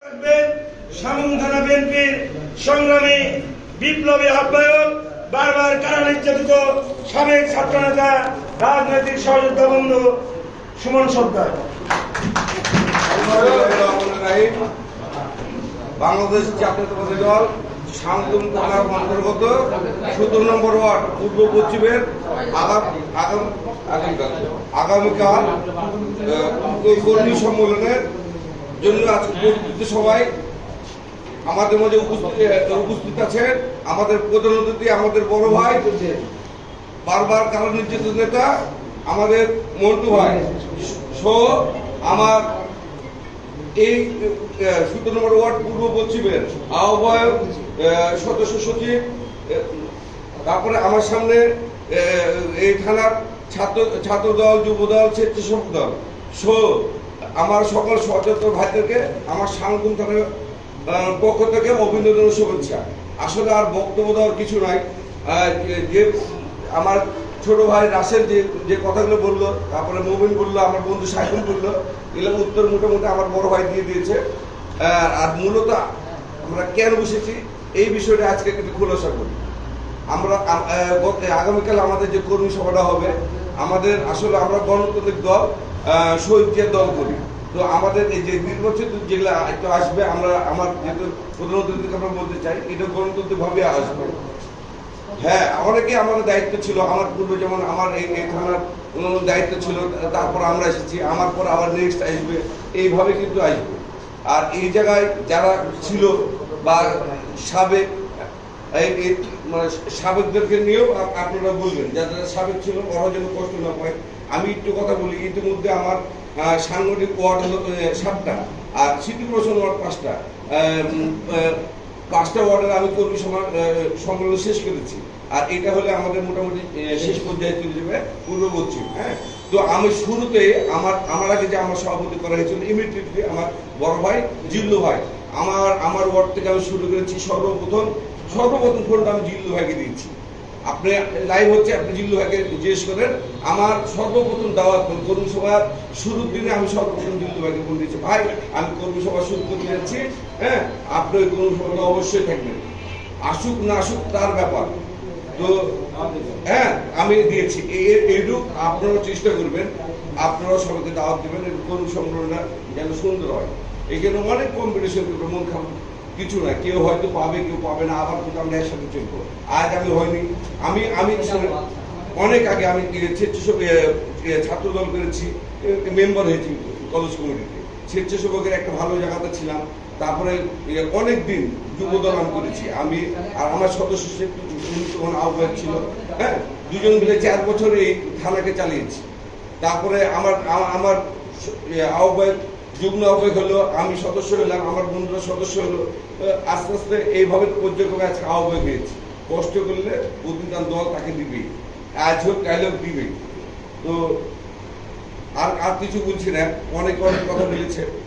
সামন থানা বিএনপির সংগ্রামী বিপ্লবী আহ্বায়ক, বারবার কারা নির্যাতিত সাবেক ছাত্রনেতা, রাজনৈতিক সহযোদ্ধা বন্ধু সুমন সর্দার। বাংলাদেশ জাতীয়তাবাদী দল শান্তন থানার অন্তর্গত ১৭ নম্বর ওয়ার্ড পূর্ব পশ্চিমের আগামীকাল কর্মী সম্মেলনের জন্য আজকে প্রস্তুতি সভায় আমাদের মাঝে উপস্থিত আছেন আমাদের প্রধান অতিথি, আমাদের বড় ভাই, বারবার কারণ নির্যাতিত নেতা আমাদের মন্টু ভাই সহ আমার এই ১৭ নম্বর ওয়ার্ড পূর্ব পশ্চিমের আহ্বায়ক, সদস্য সচিব, তারপরে আমার সামনে এই থানার ছাত্র দল, যুব দল, স্বেচ্ছাসেবক দল সহ আমার সকল সচেতন ভাইদেরকে আমার সাংগঠনিক থানার পক্ষ থেকে অভিনন্দন ও শুভেচ্ছা। আসলে আর বক্তব্য দেওয়ার কিছু নাই। যে আমার ছোট ভাই রাসেল যে কথাগুলো বললো, তারপরে মোবিন বললো, আমার বন্ধু সাইফুল বললো, এগুলো উত্তর মোটামুটি আমার বড় ভাই দিয়ে দিয়েছে। আর মূলত আমরা কেন বসেছি এই বিষয়টা আজকে একটু খোলাসা করি। আমরা আগামীকাল আমাদের যে কর্মী সভাটা হবে, আমাদের আসলে আমরা গণতান্ত্রিক দল, শহীদ দল করি। তো আমাদের এই যে নির্বাচিত যেগুলো একটু আসবে, আমার যেহেতু প্রধান অতিথিকে আমরা বলতে চাই, এটা গণতান্ত্রিকভাবে আসবে। হ্যাঁ, অনেকে আমাদের দায়িত্ব ছিল, আমার পূর্বে যেমন আমার এই থানার দায়িত্ব ছিল, তারপর আমরা এসেছি, আমার পর আবার নেক্সট আসবে, এইভাবে কিন্তু আসবে। আর এই জায়গায় যারা ছিল বা সাবেক, মানে সাবেকদেরকে নিয়েও আপনারা বলবেন, যারা সাবেক ছিল ওরা যেন কষ্ট না পায়। আমি একটু কথা বলি, ইতিমধ্যে আমার সাংগঠনিক ওয়ার্ড হলো 7টা, আর সিটি কর্পোরেশন ওয়ার্ড 5টা। 5টা ওয়ার্ডের আমি কর্মী সম্মেলন শেষ করেছি। আর এটা হলে আমাদের মোটামুটি শেষ পর্যায়ে চলে যাবে পূর্ব পশ্চিম। হ্যাঁ, তো আমি শুরুতে আমার আগে যে আমার সভাপতি করা হয়েছিল, ইমিডিয়েটলি আমার বড় ভাই জিল্লু ভাই, আমার ওয়ার্ড থেকে আমি শুরু করেছি। সর্বপ্রথম ফোনটা আমি জিল্লু ভাইকে দিয়েছি। আপনি লাইভ হচ্ছে, আপনি জিল্লু ভাইকে জিজ্ঞেস করেন। আমার সর্বপ্রথম দাওয়াত কর্মী সভার শুরুর দিনে আমি সর্বপ্রথম জিল্লু ভাইকে ফোন দিয়েছি, ভাই আমি কর্মী সভা শুরু করতে যাচ্ছি, হ্যাঁ আপনি ওই কর্মী সভাটা অবশ্যই থাকবেন, আসুক না আসুক তার ব্যাপার। তো হ্যাঁ, আমি দিয়েছি। এইরূপ আপনারাও চেষ্টা করবেন, আপনারাও সবাইকে দাওয়াত দেবেন, কর্মী সম্মেলনটা যেন সুন্দর হয়। এখানে অনেক কম্পিটিশন করবে, মন খারাপ কিছু না, কেউ হয়তো পাবে, কেউ পাবে না, আবার কিন্তু আমরা একসাথে চলবো। আজ আমি হয়নি, আমি অনেক আগে আমি ছাত্র দল করেছি, মেম্বার হয়েছি কলেজ কমিটিতে, স্বেচ্ছাসেবকের একটা ভালো জায়গাতে ছিলাম। তারপরে অনেক দিন যুব দল আমি করেছি, আমি আর আমার সদস্য তখন আহ্বায়ক ছিল। হ্যাঁ, দুজন মিলে 4 বছর এই থানাকে চালিয়েছি। তারপরে আমার আহ্বায়ক, যুগ্ম আহ্বায়ক হলো, আমি সদস্য হলাম, আমার বন্ধুরা সদস্য হলো। আস্তে আস্তে এইভাবে পর্যক্রমে আজকে আহ্বায়ক হয়েছি। কষ্ট করলে প্রতিদান দল তাকে দিবেই, আজ হোক কাল হোক দিবেই। তো আর কিছু বলছি না, অনেক কথা বলেছে।